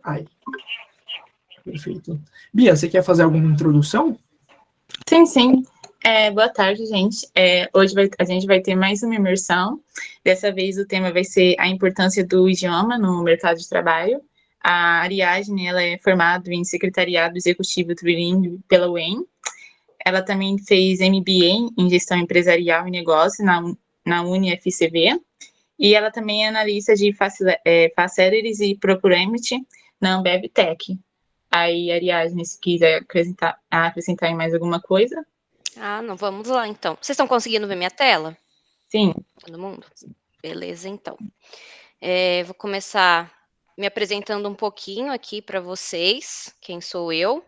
Aí, perfeito. Bia, você quer fazer alguma introdução? Sim. Boa tarde, gente. Hoje a gente vai ter mais uma imersão. Dessa vez o tema vai ser a importância do idioma no mercado de trabalho. A Ariadne, ela é formada em secretariado executivo trilingue pela UEM. Ela também fez MBA em gestão empresarial e negócio na UniFCV. E ela também é analista de facilities e procurement na Ambev Tech. Aí, Ariadne, se quiser acrescentar em mais alguma coisa. Não, vamos lá então. Vocês estão conseguindo ver minha tela? Sim. Todo mundo? Beleza, então. Vou começar me apresentando um pouquinho aqui para vocês, quem sou eu.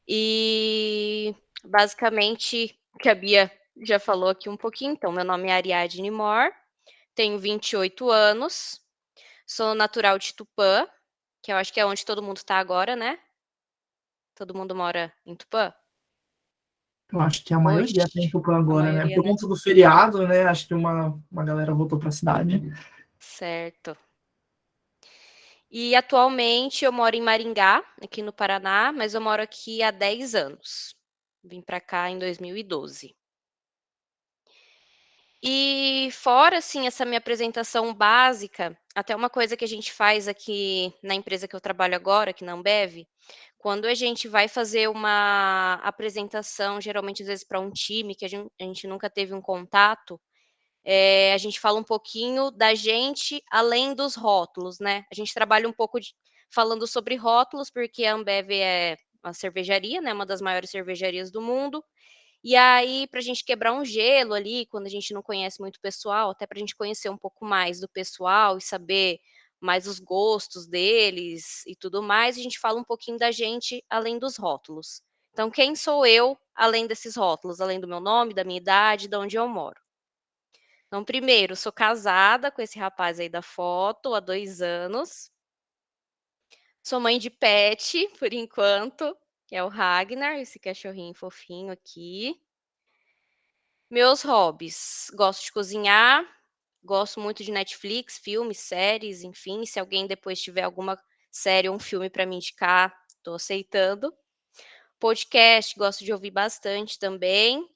E, basicamente, o que a Bia já falou aqui um pouquinho. Então, meu nome é Ariadne Mor, tenho 28 anos, sou natural de Tupã, que eu acho que é onde todo mundo está agora, né? Todo mundo mora em Tupã? Eu acho que a maioria tem Tupã agora, né? Por né? conta do feriado, né? Acho que uma galera voltou para a cidade. Certo. E atualmente eu moro em Maringá, aqui no Paraná, mas eu moro aqui há 10 anos. Vim para cá em 2012. E fora, assim, essa minha apresentação básica, até uma coisa que a gente faz aqui na empresa que eu trabalho agora, aqui na Ambev, quando a gente vai fazer uma apresentação, geralmente às vezes para um time que a gente nunca teve um contato, a gente fala um pouquinho da gente além dos rótulos, né? A gente trabalha um pouco falando sobre rótulos, porque a Ambev é uma cervejaria, né? Uma das maiores cervejarias do mundo. E aí, para a gente quebrar um gelo ali, quando a gente não conhece muito o pessoal, até para a gente conhecer um pouco mais do pessoal e saber mais os gostos deles e tudo mais, a gente fala um pouquinho da gente além dos rótulos. Então, quem sou eu além desses rótulos, além do meu nome, da minha idade, de onde eu moro? Então, primeiro, sou casada com esse rapaz aí da foto há 2 anos. Sou mãe de pet, por enquanto, que é o Ragnar, esse cachorrinho fofinho aqui. Meus hobbies: gosto de cozinhar, gosto muito de Netflix, filmes, séries, enfim, se alguém depois tiver alguma série ou um filme para me indicar, estou aceitando. Podcast, gosto de ouvir bastante também.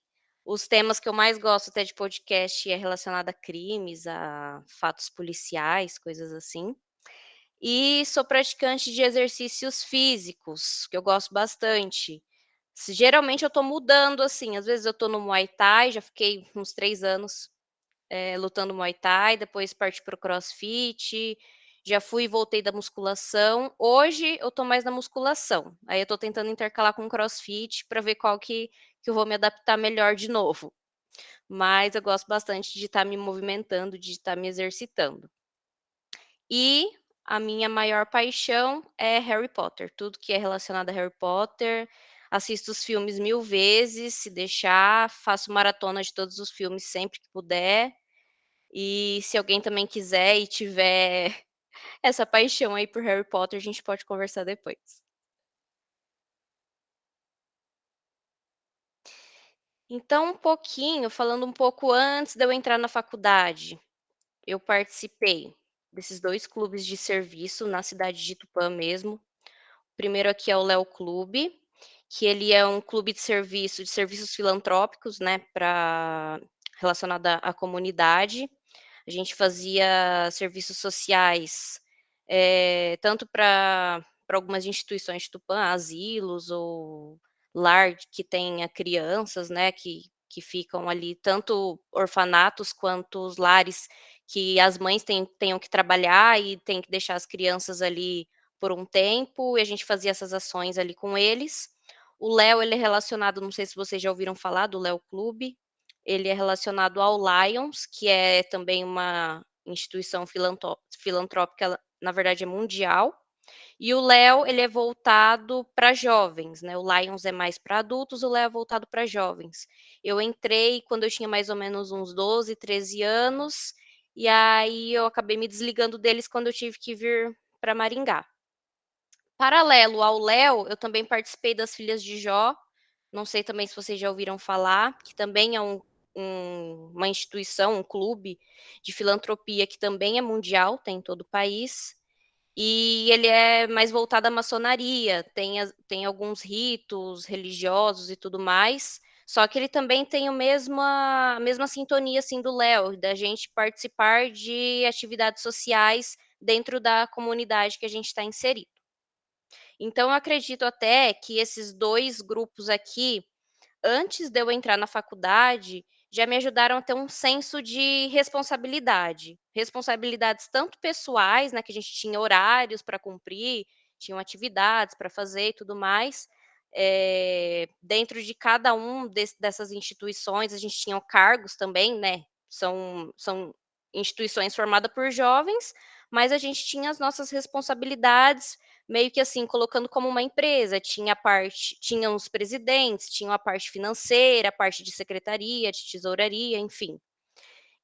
Os temas que eu mais gosto até de podcast é relacionado a crimes, a fatos policiais, coisas assim. E sou praticante de exercícios físicos, que eu gosto bastante. Geralmente eu estou mudando, assim, às vezes eu estou no Muay Thai, já fiquei uns 3 anos, lutando Muay Thai, depois parti para o CrossFit, já fui e voltei da musculação. Hoje eu estou mais na musculação, aí eu estou tentando intercalar com o CrossFit para ver qual que eu vou me adaptar melhor de novo. Mas eu gosto bastante de estar me movimentando, de estar me exercitando. E a minha maior paixão é Harry Potter, tudo que é relacionado a Harry Potter. Assisto os filmes 1000 vezes, se deixar, faço maratona de todos os filmes sempre que puder. E se alguém também quiser e tiver essa paixão aí por Harry Potter, a gente pode conversar depois. Então, falando um pouco antes de eu entrar na faculdade, eu participei desses 2 clubes de serviço na cidade de Tupã mesmo. O primeiro aqui é o Léo Clube, que ele é um clube de serviços filantrópicos, né, relacionado à comunidade. A gente fazia serviços sociais, tanto para algumas instituições de Tupã, asilos ou lar que tenha crianças, né, que ficam ali, tanto orfanatos quanto os lares que as mães tenham que trabalhar e têm que deixar as crianças ali por um tempo, e a gente fazia essas ações ali com eles. O Léo, ele é relacionado, não sei se vocês já ouviram falar do Léo Clube, ele é relacionado ao Lions, que é também uma instituição filantrópica, na verdade é mundial. E o Léo, ele é voltado para jovens, né? O Lions é mais para adultos, o Léo é voltado para jovens. Eu entrei quando eu tinha mais ou menos uns 12, 13 anos, e aí eu acabei me desligando deles quando eu tive que vir para Maringá. Paralelo ao Léo, eu também participei das Filhas de Jó, não sei também se vocês já ouviram falar, que também é uma instituição, um clube de filantropia que também é mundial, tem em todo o país. e ele é mais voltado à maçonaria, tem alguns ritos religiosos e tudo mais, só que ele também tem a mesma sintonia, assim, do Léo, da gente participar de atividades sociais dentro da comunidade que a gente está inserido. Então eu acredito até que esses 2 grupos aqui, antes de eu entrar na faculdade, já me ajudaram a ter um senso de responsabilidade. Responsabilidades tanto pessoais, né, que a gente tinha horários para cumprir, tinham atividades para fazer e tudo mais. Dentro de cada dessas instituições, a gente tinha cargos também, né? São instituições formadas por jovens, mas a gente tinha as nossas responsabilidades meio que assim, colocando como uma empresa, tinham os presidentes, tinham a parte financeira, a parte de secretaria, de tesouraria, enfim.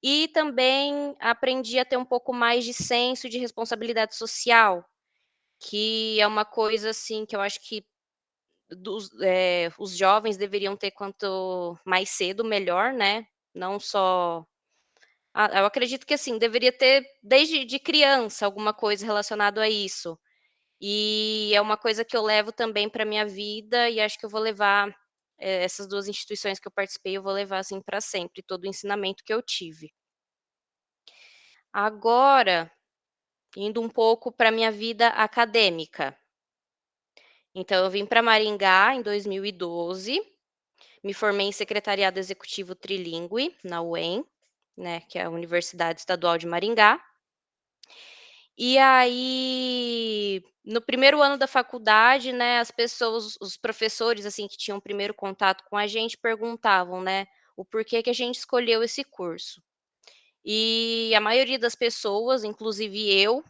E também aprendi a ter um pouco mais de senso de responsabilidade social, que é uma coisa assim que eu acho que os jovens deveriam ter quanto mais cedo, melhor, né? Não só. Eu acredito que assim, deveria ter desde de criança alguma coisa relacionada a isso. E é uma coisa que eu levo também para minha vida e acho que eu vou levar, essas 2 instituições que eu participei, eu vou levar, assim, para sempre, todo o ensinamento que eu tive. Agora, indo um pouco para minha vida acadêmica. Então eu vim para Maringá em 2012, me formei em secretariado executivo trilingue na UEM, né, que é a Universidade Estadual de Maringá. E aí, no primeiro ano da faculdade, né, as pessoas, os professores, assim, que tinham o primeiro contato com a gente perguntavam, né, o porquê que a gente escolheu esse curso. E a maioria das pessoas, inclusive eu,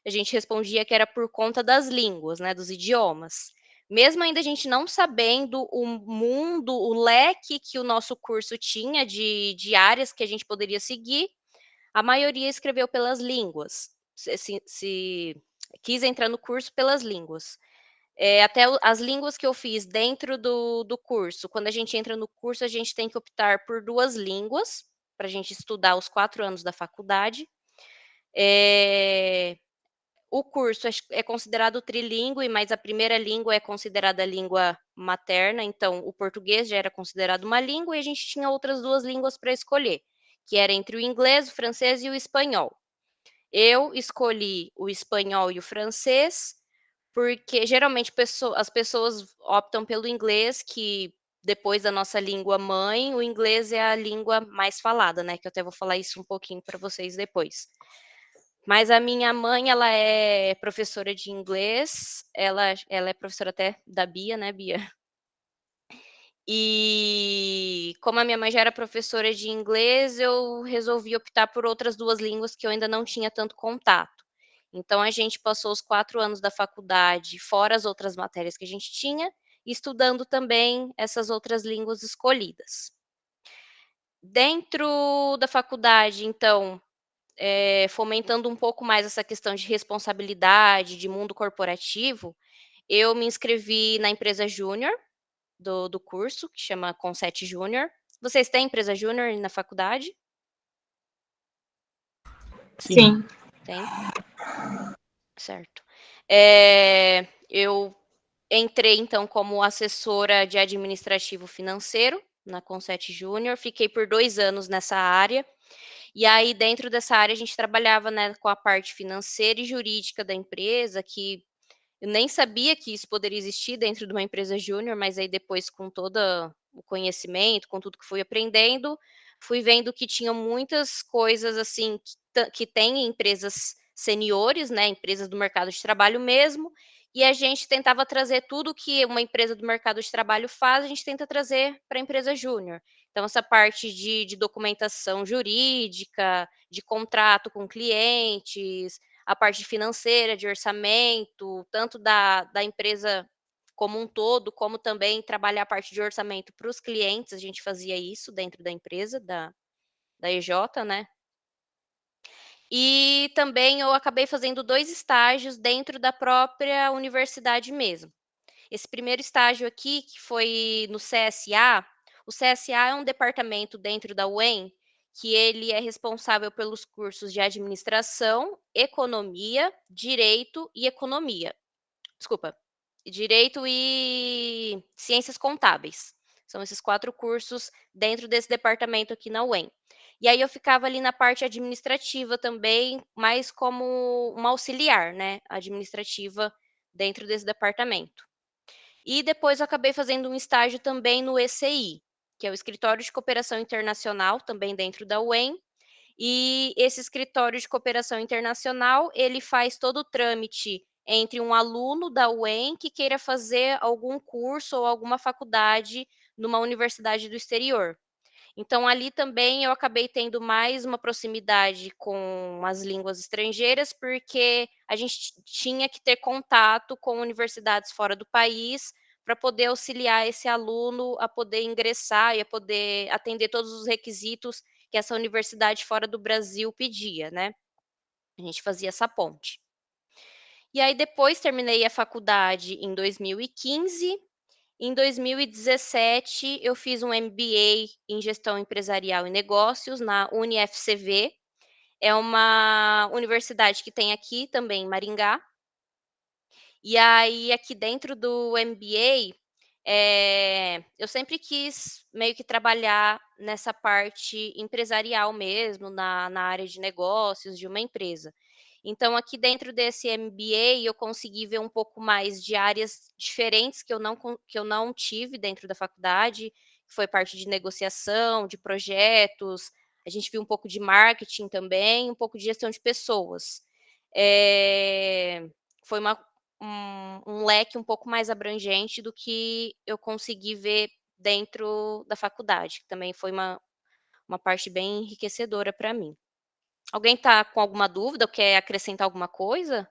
a gente respondia que era por conta das línguas, né, dos idiomas. Mesmo ainda a gente não sabendo o mundo, o leque que o nosso curso tinha de áreas que a gente poderia seguir, a maioria escreveu pelas línguas, se quis entrar no curso pelas línguas. Até as línguas que eu fiz dentro do curso, quando a gente entra no curso, a gente tem que optar por 2 línguas, para a gente estudar os 4 anos da faculdade. Eh, o curso é considerado trilíngue, mas a primeira língua é considerada a língua materna, então o português já era considerado uma língua e a gente tinha outras 2 línguas para escolher, que era entre o inglês, o francês e o espanhol. Eu escolhi o espanhol e o francês, porque geralmente as pessoas optam pelo inglês, que depois da nossa língua mãe, o inglês é a língua mais falada, né, que eu até vou falar isso um pouquinho para vocês depois. Mas a minha mãe, ela é professora de inglês, ela é professora até da Bia, né, Bia? E como a minha mãe já era professora de inglês, eu resolvi optar por outras 2 línguas que eu ainda não tinha tanto contato. Então a gente passou os 4 anos da faculdade, fora as outras matérias que a gente tinha, estudando também essas outras línguas escolhidas. Dentro da faculdade, então, fomentando um pouco mais essa questão de responsabilidade, de mundo corporativo, eu me inscrevi na empresa júnior do curso, que chama Conset Júnior. Vocês têm empresa júnior na faculdade? Sim. Sim. Tem? Certo. Eu entrei, então, como assessora de administrativo financeiro na Conset Júnior, fiquei por 2 anos nessa área, e aí dentro dessa área a gente trabalhava, né, com a parte financeira e jurídica da empresa, que eu nem sabia que isso poderia existir dentro de uma empresa júnior, mas aí depois com todo o conhecimento, com tudo que fui aprendendo, fui vendo que tinham muitas coisas assim que tem em empresas seniores, né, empresas do mercado de trabalho mesmo, e a gente tentava trazer tudo que uma empresa do mercado de trabalho faz, a gente tenta trazer para a empresa júnior. Então essa parte de documentação jurídica, de contrato com clientes, a parte financeira, de orçamento, tanto da empresa como um todo, como também trabalhar a parte de orçamento para os clientes, a gente fazia isso dentro da empresa, da EJ, né. E também eu acabei fazendo 2 estágios dentro da própria universidade mesmo. Esse primeiro estágio aqui, que foi no CSA, o CSA é um departamento dentro da UEM, que ele é responsável pelos cursos de administração, economia, direito e economia. Desculpa, direito e ciências contábeis. São esses 4 cursos dentro desse departamento aqui na UEM. E aí eu ficava ali na parte administrativa também, mais como uma auxiliar, né, administrativa dentro desse departamento. E depois eu acabei fazendo um estágio também no ECI, que é o Escritório de Cooperação Internacional, também dentro da UEM. E esse escritório de cooperação internacional, ele faz todo o trâmite entre um aluno da UEM que queira fazer algum curso ou alguma faculdade numa universidade do exterior. Então, ali também eu acabei tendo mais uma proximidade com as línguas estrangeiras, porque a gente tinha que ter contato com universidades fora do país para poder auxiliar esse aluno a poder ingressar e a poder atender todos os requisitos que essa universidade fora do Brasil pedia, né. A gente fazia essa ponte. E aí depois terminei a faculdade em 2015. Em 2017, eu fiz um MBA em Gestão Empresarial e Negócios na UniFCV, é uma universidade que tem aqui também em Maringá. E aí, aqui dentro do MBA, eu sempre quis meio que trabalhar nessa parte empresarial mesmo, na área de negócios de uma empresa. Então, aqui dentro desse MBA, eu consegui ver um pouco mais de áreas diferentes que eu não tive dentro da faculdade, que foi parte de negociação, de projetos, a gente viu um pouco de marketing também, um pouco de gestão de pessoas. Foi um leque um pouco mais abrangente do que eu consegui ver dentro da faculdade, que também foi uma parte bem enriquecedora para mim. Alguém está com alguma dúvida ou quer acrescentar alguma coisa?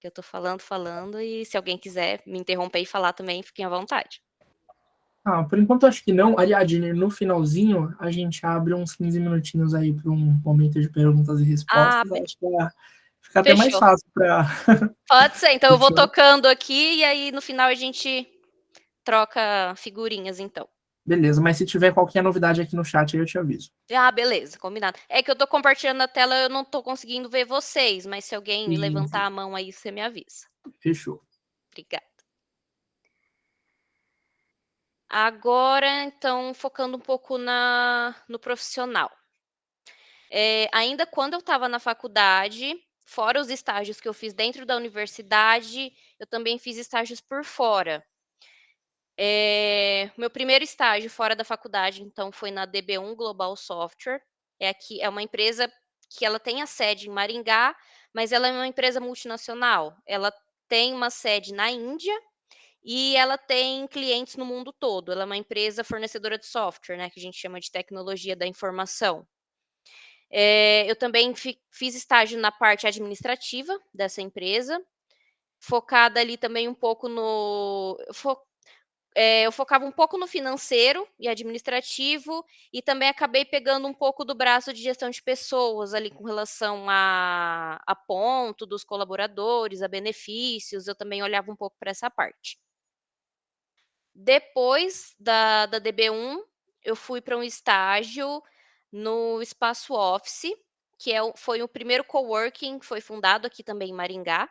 Que eu estou falando, falando, e se alguém quiser me interromper e falar também, fiquem à vontade. Ah, por enquanto acho que não. Ariadne, no finalzinho a gente abre uns 15 minutinhos aí para um momento de perguntas e Ah, respostas. Acho que fica até mais fechou. fácil para. Pode ser, então eu vou Fechou? tocando aqui e aí no final a gente troca figurinhas então. Beleza, mas se tiver qualquer novidade aqui no chat, aí eu te aviso. Ah, beleza, combinado. É que eu tô compartilhando a tela, eu não tô conseguindo ver vocês, mas se alguém levantar Easy. a mão aí, você me avisa. Fechou. Obrigada. Agora, então, focando um pouco no profissional. Ainda quando eu estava na faculdade, fora os estágios que eu fiz dentro da universidade, eu também fiz estágios por fora. Meu primeiro estágio fora da faculdade, então, foi na DB1 Global Software. É uma empresa que ela tem a sede em Maringá, mas ela é uma empresa multinacional. Ela tem uma sede na Índia e ela tem clientes no mundo todo. Ela é uma empresa fornecedora de software, né, que a gente chama de tecnologia da informação. Eu também fiz estágio na parte administrativa dessa empresa, focada ali também um pouco eu focava um pouco no financeiro e administrativo, e também acabei pegando um pouco do braço de gestão de pessoas ali com relação a ponto dos colaboradores, a benefícios, eu também olhava um pouco para essa parte. Depois da DB1, eu fui para um estágio no Espaço Office, que foi o primeiro coworking que foi fundado aqui também em Maringá.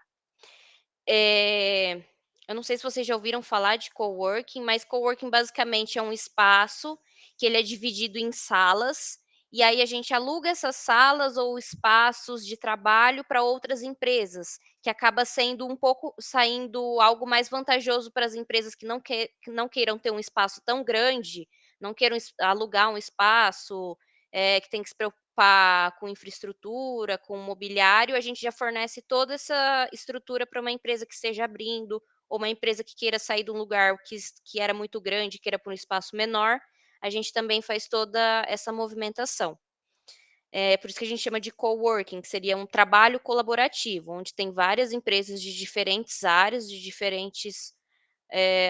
Eu não sei se vocês já ouviram falar de coworking, mas coworking basicamente é um espaço que ele é dividido em salas, e aí a gente aluga essas salas ou espaços de trabalho para outras empresas, que acaba sendo um pouco saindo algo mais vantajoso para as empresas que não queiram ter um espaço tão grande, não queiram alugar um espaço, que tem que se preocupar com infraestrutura, com mobiliário, a gente já fornece toda essa estrutura para uma empresa que esteja abrindo, ou uma empresa que queira sair de um lugar que era muito grande, queira para um espaço menor, a gente também faz toda essa movimentação. Por isso que a gente chama de coworking, que seria um trabalho colaborativo, onde tem várias empresas de diferentes áreas, de diferentes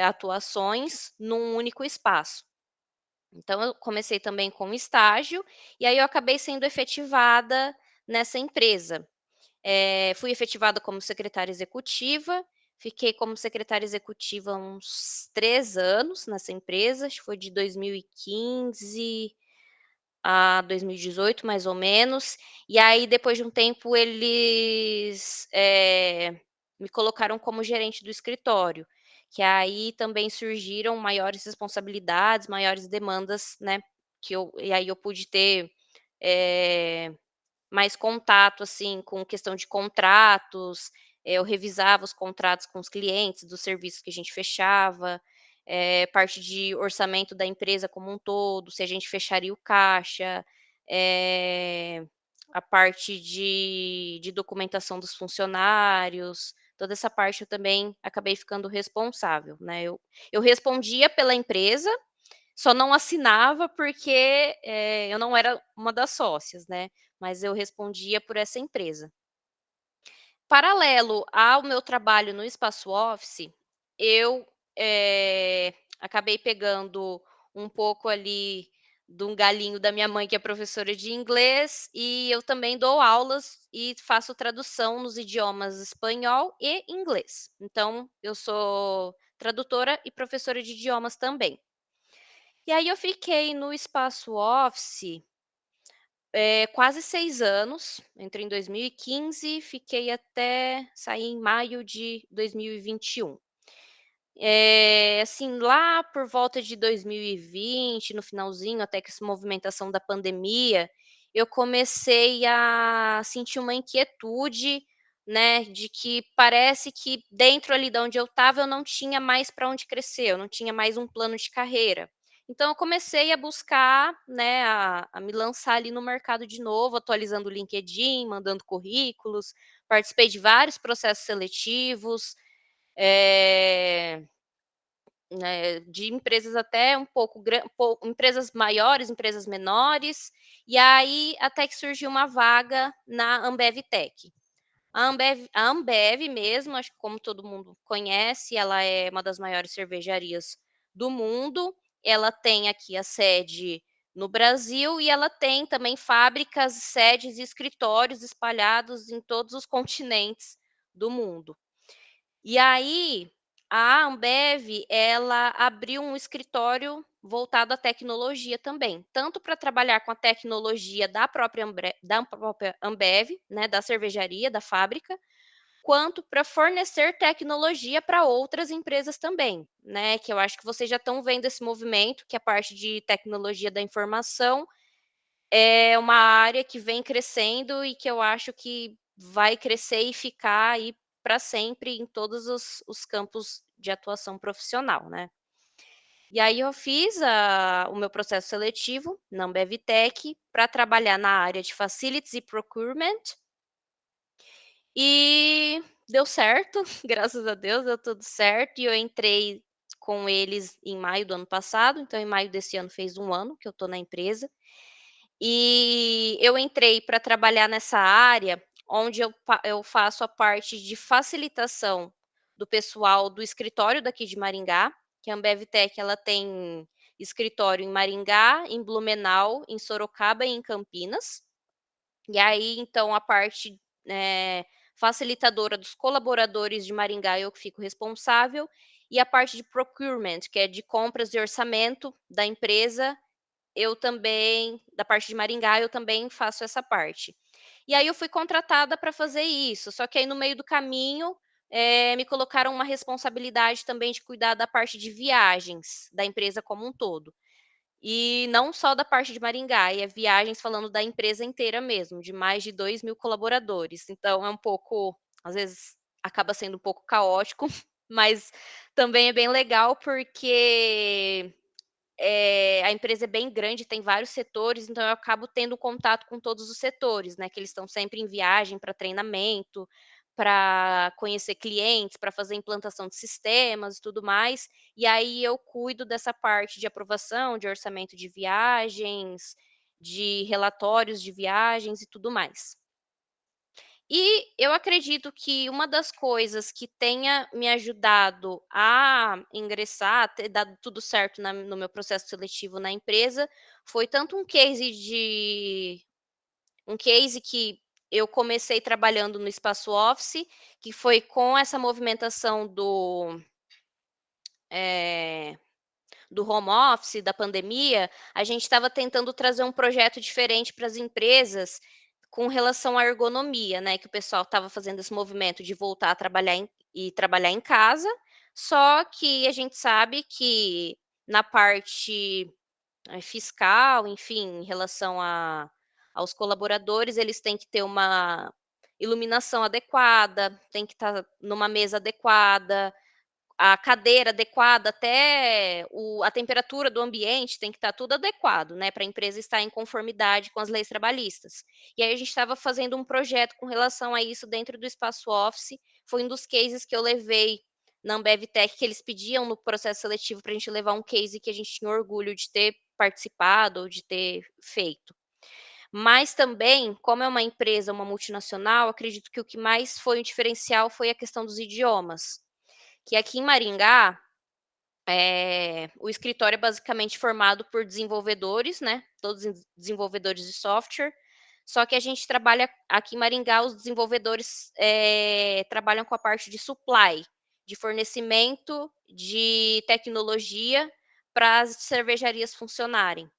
atuações, num único espaço. Então, eu comecei também com estágio, e aí eu acabei sendo efetivada nessa empresa. Fui efetivada como secretária executiva, fiquei como secretária executiva uns 3 anos nessa empresa, acho que foi de 2015 a 2018, mais ou menos. E aí, depois de um tempo, eles me colocaram como gerente do escritório, que aí também surgiram maiores responsabilidades, maiores demandas, né? E aí eu pude ter eh, mais contato, assim, com questão de contratos, eu revisava os contratos com os clientes dos serviços que a gente fechava, parte de orçamento da empresa como um todo, se a gente fecharia o caixa, a parte de documentação dos funcionários, toda essa parte eu também acabei ficando responsável, né. Eu respondia pela empresa, só não assinava porque, eu não era uma das sócias, né, mas eu respondia por essa empresa. Paralelo ao meu trabalho no espaço office, eu, acabei pegando um pouco ali de um galinho da minha mãe, que é professora de inglês, e eu também dou aulas e faço tradução nos idiomas espanhol e inglês. Então, eu sou tradutora e professora de idiomas também. E aí eu fiquei no espaço office, quase 6 anos, entrei em 2015, fiquei até sair em maio de 2021. Assim, lá por volta de 2020, no finalzinho, até que essa movimentação da pandemia, eu comecei a sentir uma inquietude, né, de que parece que dentro ali de onde eu estava, eu não tinha mais para onde crescer, eu não tinha mais um plano de carreira. Então eu comecei a buscar, né, a me lançar ali no mercado de novo, atualizando o LinkedIn, mandando currículos, participei de vários processos seletivos, eh né, de empresas até um pouco empresas maiores, empresas menores, e aí até que surgiu uma vaga na Ambev Tech. A Ambev mesmo, acho que como todo mundo conhece, ela é uma das maiores cervejarias do mundo, ela tem aqui a sede no Brasil e ela tem também fábricas, sedes e escritórios espalhados em todos os continentes do mundo. E aí, a Ambev, ela abriu um escritório voltado à tecnologia também, tanto para trabalhar com a tecnologia da própria Ambev, né, da cervejaria, da fábrica, quanto para fornecer tecnologia para outras empresas também, né, que eu acho que vocês já estão vendo esse movimento, que é a parte de tecnologia da informação é uma área que vem crescendo e que eu acho que vai crescer e ficar aí para sempre em todos os campos de atuação profissional, né. E aí eu fiz o meu processo seletivo na Ambev Tech para trabalhar na área de Facilities e Procurement, e deu certo, graças a Deus deu tudo certo, e eu entrei com eles em maio do ano passado, então em maio desse ano fez 1 ano que eu estou na empresa. E eu entrei para trabalhar nessa área, onde eu faço a parte de facilitação do pessoal do escritório daqui de Maringá, que a Ambev Tech ela tem escritório em Maringá, em Blumenau, em Sorocaba e em Campinas. E aí, então, a parte, facilitadora dos colaboradores de Maringá, eu que fico responsável, e a parte de procurement, que é de compras e orçamento da empresa, eu também da parte de Maringá, eu também faço essa parte. E aí eu fui contratada para fazer isso, só que aí no meio do caminho, me colocaram uma responsabilidade também de cuidar da parte de viagens da empresa como um todo. E não só da parte de Maringá, e é viagens falando da empresa inteira mesmo, de mais de 2.000 colaboradores. Então é um pouco às vezes acaba sendo um pouco caótico, mas também é bem legal porque a empresa é bem grande, tem vários setores, então eu acabo tendo contato com todos os setores, né, que eles estão sempre em viagem para treinamento, para conhecer clientes, para fazer implantação de sistemas e tudo mais. E aí eu cuido dessa parte de aprovação, de orçamento de viagens, de relatórios de viagens e tudo mais. E eu acredito que uma das coisas que tenha me ajudado a ingressar, ter dado tudo certo no meu processo seletivo na empresa, foi tanto um case que eu comecei trabalhando no espaço office, que foi com essa movimentação do home office, da pandemia, a gente estava tentando trazer um projeto diferente para as empresas com relação à ergonomia, né, que o pessoal estava fazendo esse movimento de voltar a trabalhar em casa, só que a gente sabe que na parte fiscal, enfim, em relação aos colaboradores, eles têm que ter uma iluminação adequada, tem que estar numa mesa adequada, a cadeira adequada, até a temperatura do ambiente tem que estar tudo adequado, né, para a empresa estar em conformidade com as leis trabalhistas. E aí a gente estava fazendo um projeto com relação a isso dentro do espaço office, foi um dos cases que eu levei na Ambev Tech, que eles pediam no processo seletivo para a gente levar um case que a gente tinha orgulho de ter participado ou de ter feito. Mas também, como é uma empresa, uma multinacional, acredito que o que mais foi um diferencial foi a questão dos idiomas, que aqui em Maringá, o escritório é basicamente formado por desenvolvedores, né, todos desenvolvedores de software, só que a gente trabalha aqui em Maringá, os desenvolvedores, trabalham com a parte de supply, de fornecimento de tecnologia para as cervejarias funcionarem.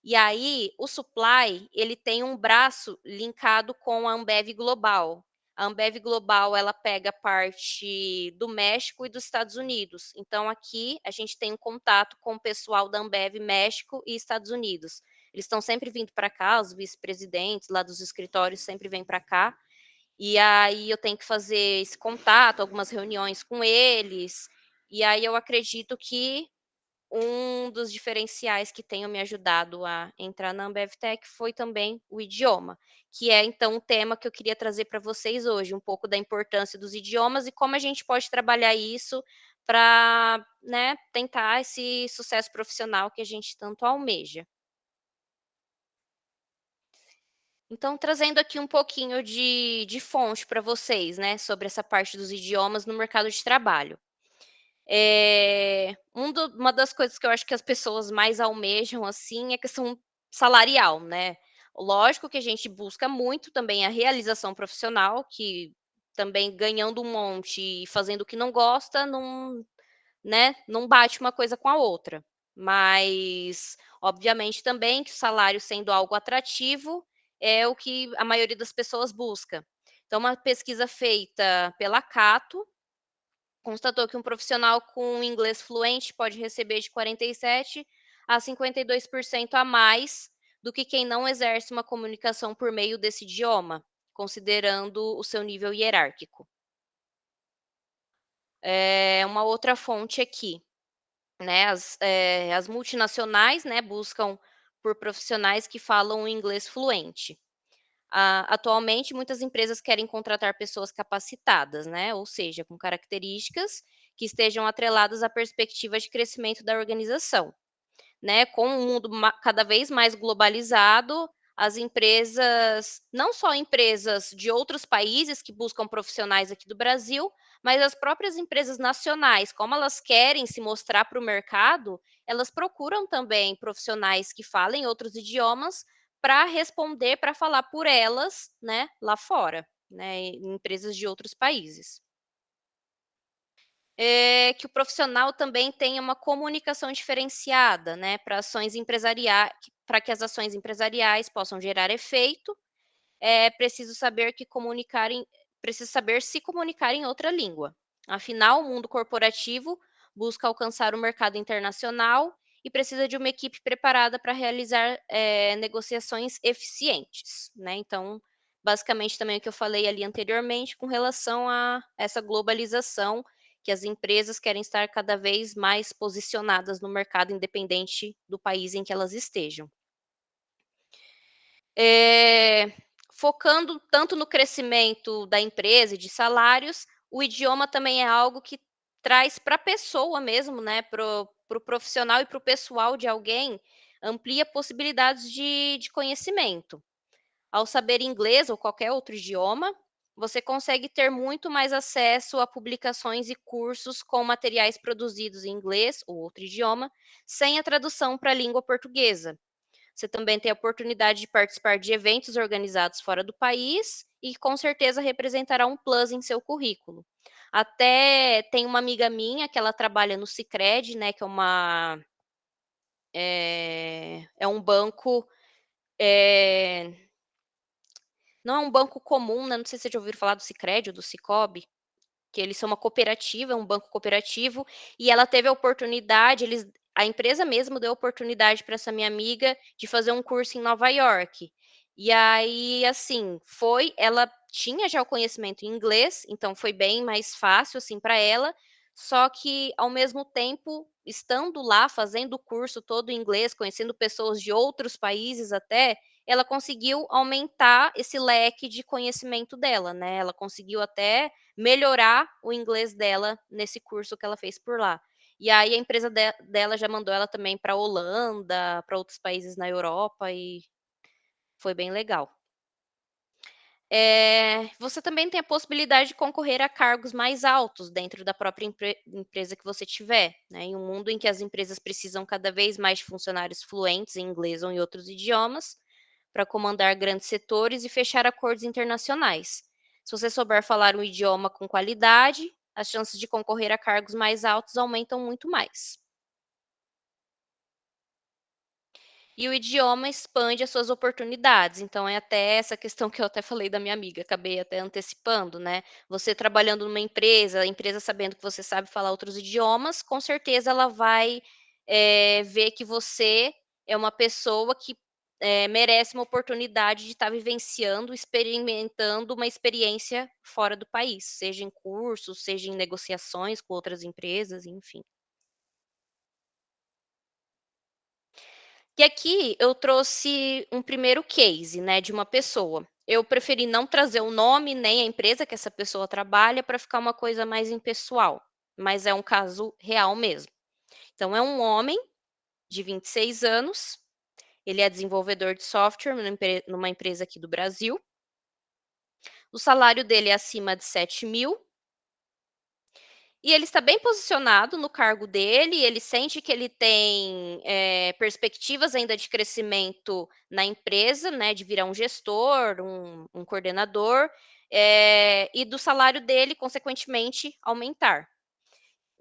E aí, o supply, ele tem um braço linkado com a Ambev Global. A Ambev Global, ela pega parte do México e dos Estados Unidos. Então, aqui, a gente tem um contato com o pessoal da Ambev México e Estados Unidos. Eles estão sempre vindo para cá, os vice-presidentes lá dos escritórios sempre vêm para cá. E aí, eu tenho que fazer esse contato, algumas reuniões com eles. E aí, eu acredito que um dos diferenciais que tenham me ajudado a entrar na Ambev Tech foi também o idioma, que é então o tema que eu queria trazer para vocês hoje, um pouco da importância dos idiomas e como a gente pode trabalhar isso para, né, tentar esse sucesso profissional que a gente tanto almeja. Então, trazendo aqui um pouquinho de fonte para vocês, né, sobre essa parte dos idiomas no mercado de trabalho. Uma das coisas que eu acho que as pessoas mais almejam, assim, é a questão salarial, né. Lógico que a gente busca muito também a realização profissional, que também ganhando um monte e fazendo o que não gosta, não, né, não bate uma coisa com a outra. Mas, obviamente também que o salário sendo algo atrativo, é o que a maioria das pessoas busca. Então uma pesquisa feita pela Cato constatou que um profissional com inglês fluente pode receber de 47 a 52% a mais do que quem não exerce uma comunicação por meio desse idioma, considerando o seu nível hierárquico. Uma outra fonte aqui, né, as multinacionais, né, buscam por profissionais que falam inglês fluente. Atualmente, muitas empresas querem contratar pessoas capacitadas, né? Ou seja, com características que estejam atreladas à perspectiva de crescimento da organização, né? Com um mundo cada vez mais globalizado, as empresas, não só empresas de outros países que buscam profissionais aqui do Brasil, mas as próprias empresas nacionais, como elas querem se mostrar para o mercado, elas procuram também profissionais que falem outros idiomas para responder, para falar por elas, né, lá fora, né, em empresas de outros países. Que o profissional também tenha uma comunicação diferenciada, né, para que as ações empresariais possam gerar efeito, é preciso saber que comunicar em precisa saber se comunicar em outra língua. Afinal, o mundo corporativo busca alcançar o mercado internacional e precisa de uma equipe preparada para realizar, negociações eficientes, né. Então, basicamente também o que eu falei ali anteriormente com relação a essa globalização, que as empresas querem estar cada vez mais posicionadas no mercado independente do país em que elas estejam. Eh, Focando tanto no crescimento da empresa e de salários, o idioma também é algo que traz para a pessoa mesmo, né, para o profissional e para o pessoal de alguém, amplia possibilidades de conhecimento. Ao saber inglês ou qualquer outro idioma, você consegue ter muito mais acesso a publicações e cursos com materiais produzidos em inglês ou outro idioma, sem a tradução para a língua portuguesa. Você também tem a oportunidade de participar de eventos organizados fora do país e com certeza representará um plus em seu currículo. Até tem uma amiga minha que ela trabalha no Sicredi, né, que é É um banco, eh, não é um banco comum, né, não sei se vocês já ouviram falar do Sicredi ou do Cicobi, que eles são uma cooperativa, um banco cooperativo, e ela teve a oportunidade, a empresa mesmo deu a oportunidade para essa minha amiga de fazer um curso em Nova York. E aí, assim, ela tinha já o conhecimento em inglês, então foi bem mais fácil, assim, para ela, só que, ao mesmo tempo, estando lá, fazendo o curso todo em inglês, conhecendo pessoas de outros países até, ela conseguiu aumentar esse leque de conhecimento dela, né, ela conseguiu até melhorar o inglês dela nesse curso que ela fez por lá. E aí a empresa dela já mandou ela também para Holanda, para outros países na Europa e foi bem legal. Você também tem a possibilidade de concorrer a cargos mais altos dentro da própria empresa que você tiver, né? Em um mundo em que as empresas precisam cada vez mais de funcionários fluentes em inglês ou em outros idiomas, para comandar grandes setores e fechar acordos internacionais. Se você souber falar um idioma com qualidade, as chances de concorrer a cargos mais altos aumentam muito mais. E o idioma expande as suas oportunidades, então é até essa questão que eu até falei da minha amiga, acabei até antecipando, né. Você trabalhando numa empresa, a empresa sabendo que você sabe falar outros idiomas, com certeza ela vai, ver que você é uma pessoa que, merece uma oportunidade de estar vivenciando, experimentando uma experiência fora do país, seja em cursos, seja em negociações com outras empresas, enfim. E aqui eu trouxe um primeiro case, né, de uma pessoa. Eu preferi não trazer o nome nem a empresa que essa pessoa trabalha para ficar uma coisa mais impessoal, mas é um caso real mesmo. Então é um homem de 26 anos, ele é desenvolvedor de software numa empresa aqui do Brasil. O salário dele é acima de 7.000 e ele está bem posicionado no cargo dele, ele sente que ele tem, perspectivas ainda de crescimento na empresa, né, de virar um gestor, um coordenador, e do salário dele, consequentemente, aumentar.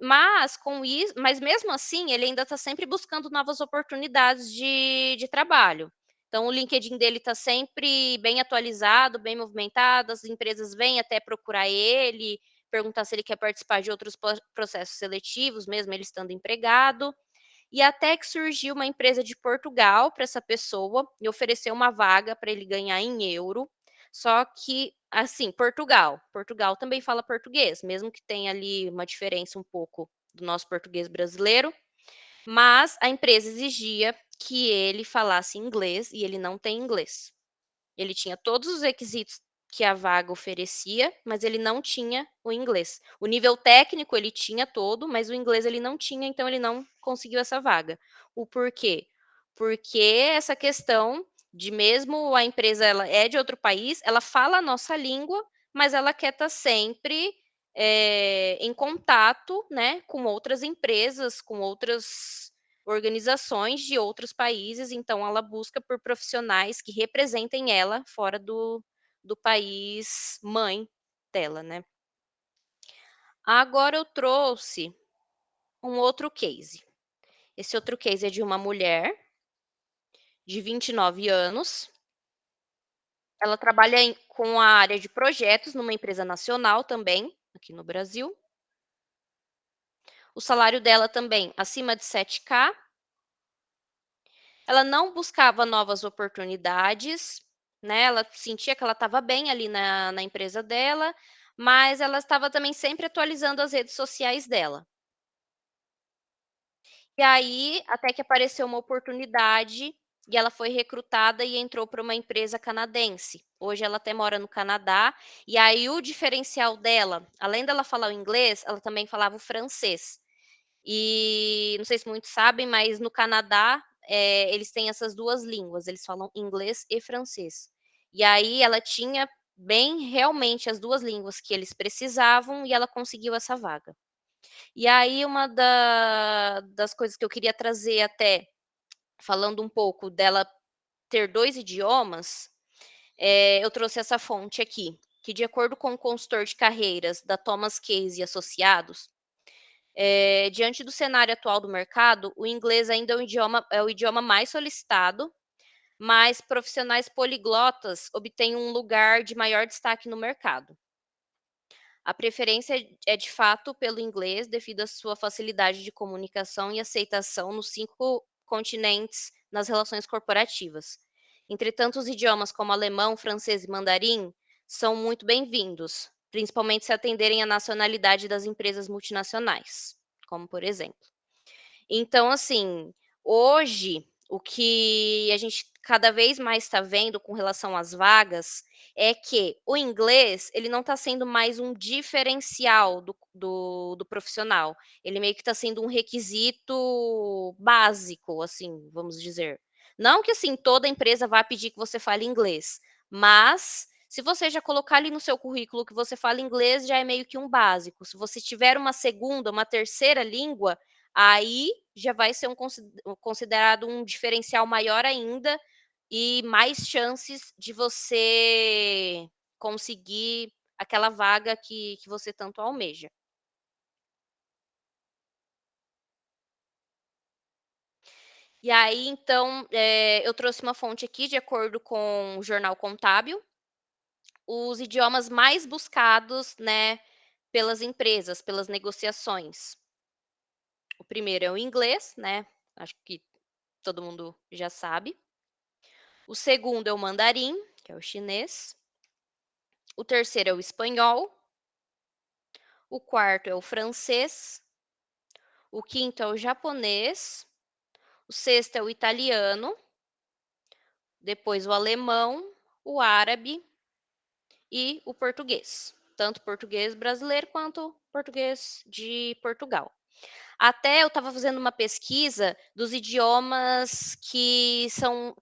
Mas mesmo assim, ele ainda está sempre buscando novas oportunidades de trabalho. Então o LinkedIn dele está sempre bem atualizado, bem movimentado, as empresas vêm até procurar ele, perguntar se ele quer participar de outros processos seletivos, mesmo ele estando empregado. E até que surgiu uma empresa de Portugal para essa pessoa e ofereceu uma vaga para ele ganhar em euro. Só que, assim, Portugal também fala português, mesmo que tenha ali uma diferença um pouco do nosso português brasileiro, mas a empresa exigia que ele falasse inglês e ele não tem inglês. Ele tinha todos os requisitos que a vaga oferecia, mas ele não tinha o inglês. O nível técnico ele tinha todo, mas o inglês ele não tinha, então ele não conseguiu essa vaga. O porquê? Porque essa questão de mesmo a empresa ela é de outro país, ela fala a nossa língua, mas ela quer estar sempre, em contato, né, com outras empresas, com outras organizações de outros países, então ela busca por profissionais que representem ela fora do país mãe dela, né. Agora eu trouxe um outro case. Esse outro case é de uma mulher de 29 anos, ela trabalha com a área de projetos numa empresa nacional também, aqui no Brasil. O salário dela também acima de 7K. Ela não buscava novas oportunidades, né, ela sentia que ela estava bem ali na empresa dela, mas ela estava também sempre atualizando as redes sociais dela. E aí, até que apareceu uma oportunidade, e ela foi recrutada e entrou para uma empresa canadense. Hoje ela até mora no Canadá, e aí o diferencial dela, além dela falar o inglês, ela também falava o francês. E não sei se muitos sabem, mas no Canadá, eles têm essas 2 línguas, eles falam inglês e francês. E aí ela tinha bem realmente as 2 línguas que eles precisavam e ela conseguiu essa vaga. E aí uma das coisas que eu queria trazer até, falando um pouco dela ter 2 idiomas, eu trouxe essa fonte aqui, que de acordo com o consultor de carreiras da Thomas Case e Associados, Diante do cenário atual do mercado, o inglês ainda é o idioma mais solicitado, mas profissionais poliglotas obtêm um lugar de maior destaque no mercado. A preferência é de fato pelo inglês, devido à sua facilidade de comunicação e aceitação nos 5 continentes nas relações corporativas. Entretanto, os idiomas como alemão, francês e mandarim são muito bem-vindos, principalmente se atenderem à nacionalidade das empresas multinacionais, como por exemplo. Então, assim, hoje, o que a gente cada vez mais está vendo com relação às vagas, é que o inglês, ele não está sendo mais um diferencial do profissional, ele meio que está sendo um requisito básico, assim, vamos dizer. Não que, assim, toda empresa vá pedir que você fale inglês, mas se você já colocar ali no seu currículo que você fala inglês, já é meio que um básico. Se você tiver uma segunda, uma terceira língua, aí já vai ser considerado um diferencial maior ainda e mais chances de você conseguir aquela vaga que você tanto almeja. E aí, então, eu trouxe uma fonte aqui, de acordo com o Jornal Contábil, os idiomas mais buscados, né, pelas empresas, pelas negociações. O primeiro é o inglês, né, acho que todo mundo já sabe. O segundo é o mandarim, que é o chinês. O terceiro é o espanhol. O quarto é o francês. O quinto é o japonês. O sexto é o italiano. Depois o alemão, o árabe e o português. Tanto português brasileiro quanto português de Portugal. Até eu estava fazendo uma pesquisa dos idiomas que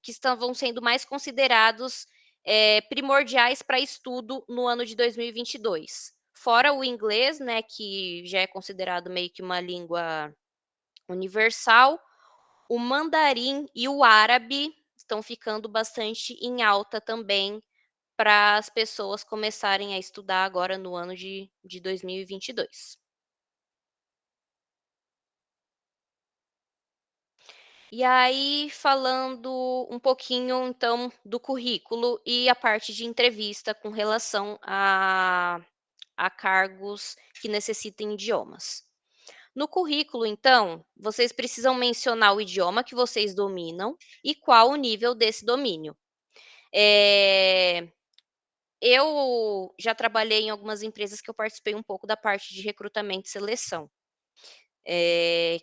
estavam sendo mais considerados primordiais para estudo no ano de 2022. Fora o inglês, né, que já é considerado meio que uma língua universal, o mandarim e o árabe estão ficando bastante em alta também para as pessoas começarem a estudar agora no ano de 2022. E aí, falando um pouquinho, então, do currículo e a parte de entrevista com relação a cargos que necessitem idiomas. No currículo, então, vocês precisam mencionar o idioma que vocês dominam e qual o nível desse domínio. Eu já trabalhei em algumas empresas que eu participei um pouco da parte de recrutamento e seleção.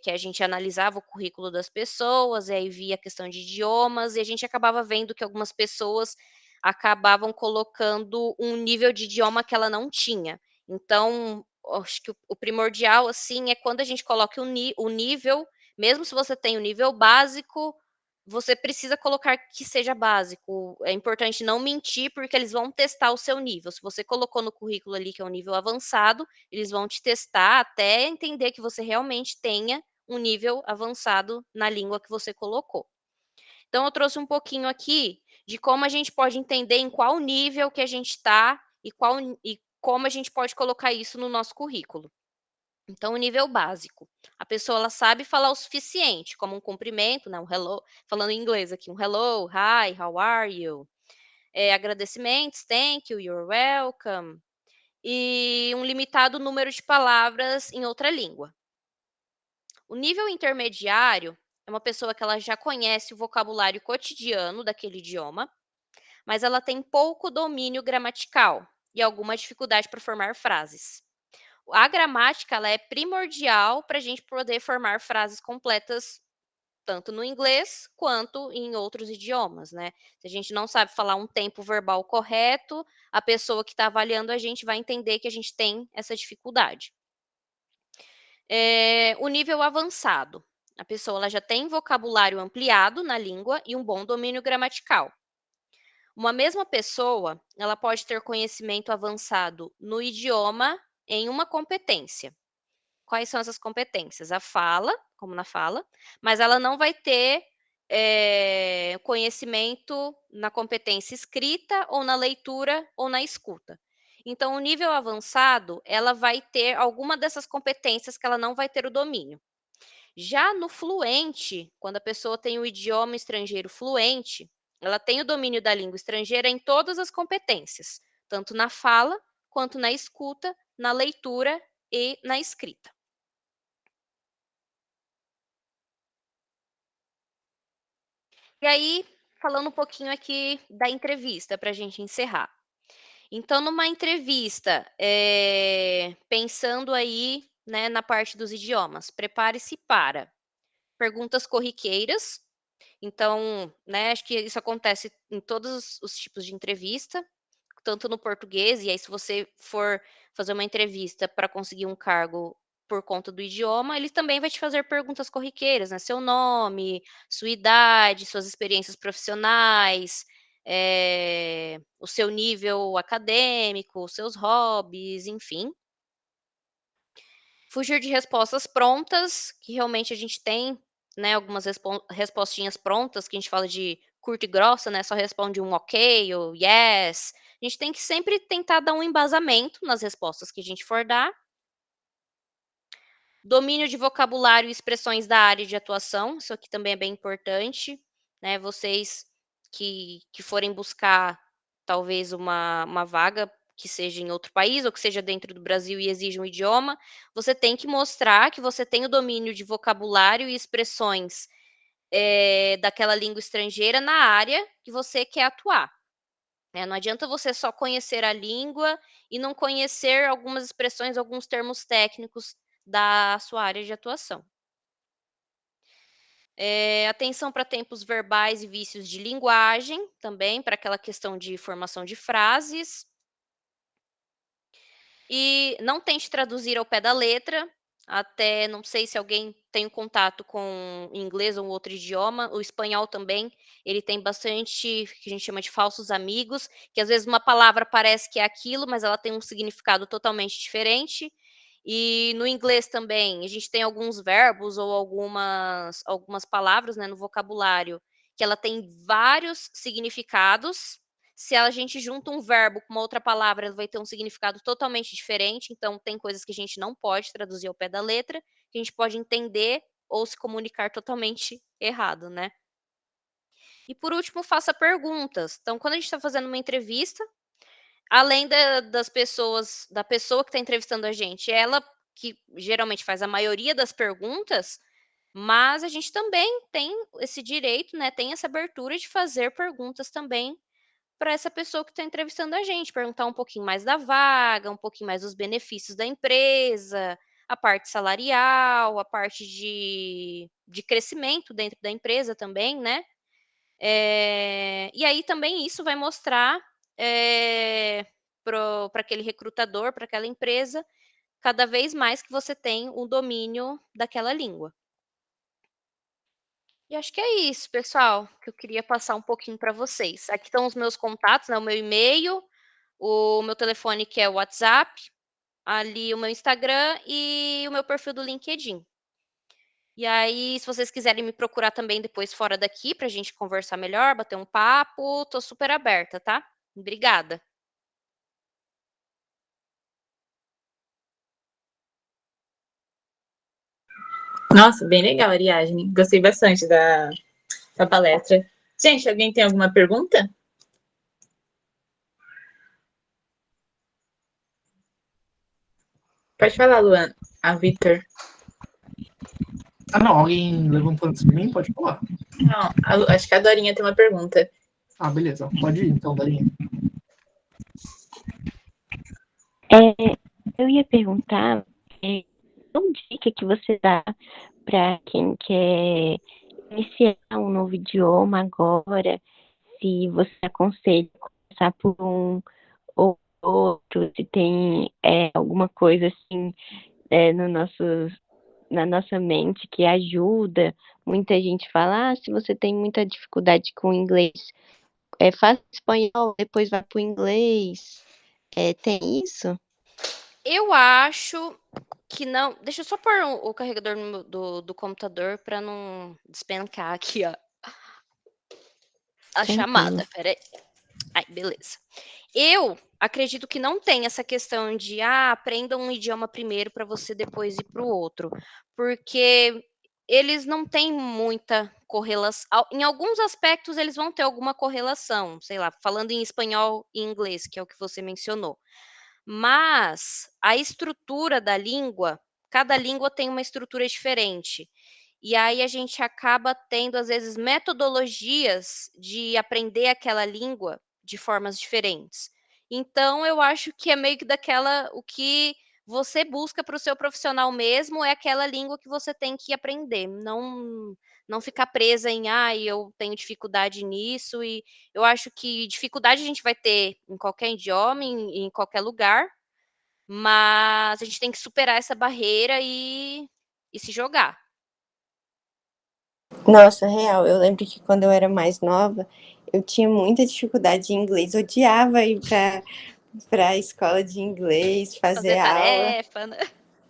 Que a gente analisava o currículo das pessoas, e aí via a questão de idiomas, e a gente acabava vendo que algumas pessoas acabavam colocando um nível de idioma que ela não tinha. Então, acho que o primordial, assim, é quando a gente coloca o nível, mesmo se você tem o nível básico, você precisa colocar que seja básico. É importante não mentir, porque eles vão testar o seu nível. Se você colocou no currículo ali que é um nível avançado, eles vão te testar até entender que você realmente tenha um nível avançado na língua que você colocou. Então, eu trouxe um pouquinho aqui de como a gente pode entender em qual nível que a gente está e como a gente pode colocar isso no nosso currículo. Então, o nível básico. A pessoa ela sabe falar o suficiente, como um cumprimento, né, um hello, falando em inglês aqui, um hello, hi, how are you? Agradecimentos, thank you, you're welcome. E um limitado número de palavras em outra língua. O nível intermediário é uma pessoa que ela já conhece o vocabulário cotidiano daquele idioma, mas ela tem pouco domínio gramatical e alguma dificuldade para formar frases. A gramática ela é primordial para a gente poder formar frases completas, tanto no inglês quanto em outros idiomas, né? Se a gente não sabe falar um tempo verbal correto, a pessoa que está avaliando a gente vai entender que a gente tem essa dificuldade. O nível avançado. A pessoa ela já tem vocabulário ampliado na língua e um bom domínio gramatical. Uma mesma pessoa, ela pode ter conhecimento avançado no idioma em uma competência. Quais são essas competências? A fala, como na fala, mas ela não vai ter conhecimento na competência escrita ou na leitura ou na escuta. Então, o nível avançado, ela vai ter alguma dessas competências que ela não vai ter o domínio. Já no fluente, quando a pessoa tem o idioma estrangeiro fluente, ela tem o domínio da língua estrangeira em todas as competências, tanto na fala, quanto na escuta, na leitura e na escrita. E aí, falando um pouquinho aqui da entrevista, para a gente encerrar. Então, numa entrevista, pensando aí, né, na parte dos idiomas, prepare-se para perguntas corriqueiras. Então, né, acho que isso acontece em todos os tipos de entrevista, tanto no português, e aí se você for fazer uma entrevista para conseguir um cargo por conta do idioma, ele também vai te fazer perguntas corriqueiras, né? Seu nome, sua idade, suas experiências profissionais, o seu nível acadêmico, seus hobbies, enfim. Fugir de respostas prontas, que realmente a gente tem, né, algumas respostinhas prontas, que a gente fala de curta e grossa, né, só responde um ok ou yes. A gente tem que sempre tentar dar um embasamento nas respostas que a gente for dar. Domínio de vocabulário e expressões da área de atuação, isso aqui também é bem importante, né, vocês que forem buscar talvez uma vaga que seja em outro país ou que seja dentro do Brasil e exija um idioma, você tem que mostrar que você tem o domínio de vocabulário e expressões, daquela língua estrangeira na área que você quer atuar, né. Não adianta você só conhecer a língua e não conhecer algumas expressões, alguns termos técnicos da sua área de atuação. Atenção para tempos verbais e vícios de linguagem, também para aquela questão de formação de frases. E não tente traduzir ao pé da letra, até não sei se alguém tem um contato com inglês ou outro idioma, o espanhol também, ele tem bastante, que a gente chama de falsos amigos, que às vezes uma palavra parece que é aquilo, mas ela tem um significado totalmente diferente. E no inglês também, a gente tem alguns verbos ou algumas palavras, né, no vocabulário, que ela tem vários significados. Se a gente junta um verbo com uma outra palavra, ela vai ter um significado totalmente diferente, então tem coisas que a gente não pode traduzir ao pé da letra, que a gente pode entender ou se comunicar totalmente errado, né. E por último, faça perguntas. Então, quando a gente está fazendo uma entrevista, além da pessoa que está entrevistando a gente, ela que geralmente faz a maioria das perguntas, mas a gente também tem esse direito, né, tem essa abertura de fazer perguntas também para essa pessoa que está entrevistando a gente, perguntar um pouquinho mais da vaga, um pouquinho mais dos benefícios da empresa, a parte salarial, a parte de crescimento dentro da empresa também, né. E aí também isso vai mostrar, para aquele recrutador, para aquela empresa, cada vez mais que você tem o domínio daquela língua. E acho que é isso, pessoal, que eu queria passar um pouquinho para vocês. Aqui estão os meus contatos, né, o meu e-mail, o meu telefone que é o WhatsApp, ali o meu Instagram e o meu perfil do LinkedIn. E aí, se vocês quiserem me procurar também depois fora daqui para a gente conversar melhor, bater um papo, tô super aberta, tá? Obrigada. Nossa, bem legal, Ariadne. Gostei bastante da palestra. Gente, alguém tem alguma pergunta? Pode falar, Luan. A Vitor. Ah, não, alguém levantou antes de mim? Pode falar. Não, acho que a Dorinha tem uma pergunta. Ah, beleza. Pode ir, então, Darinha. Eu ia perguntar qual dica que você dá para quem quer iniciar um novo idioma agora, se você aconselha começar por um ou outro, se tem alguma coisa assim na nossa mente que ajuda. Muita gente fala, se você tem muita dificuldade com inglês, faça espanhol, depois vai para o inglês. Tem isso? Eu acho que não. Deixa eu só pôr o carregador do computador para não despencar aqui, ó. A Tranquilo. chamada, peraí. Aí, beleza. Eu acredito que não tem essa questão de aprenda um idioma primeiro para você depois ir para o outro, porque eles não têm muita correlação. Em alguns aspectos, eles vão ter alguma correlação, sei lá, falando em espanhol e inglês, que é o que você mencionou. Mas a estrutura da língua, cada língua tem uma estrutura diferente. E aí a gente acaba tendo, às vezes, metodologias de aprender aquela língua de formas diferentes. Então, eu acho que é meio que o que você busca para o seu profissional mesmo é aquela língua que você tem que aprender. Não ficar presa em, eu tenho dificuldade nisso. E eu acho que dificuldade a gente vai ter em qualquer idioma, em qualquer lugar, mas a gente tem que superar essa barreira e se jogar. Nossa, real. Eu lembro que quando eu era mais nova, eu tinha muita dificuldade em inglês. Odiava ir para a escola de inglês, fazer aula. tarefa, né?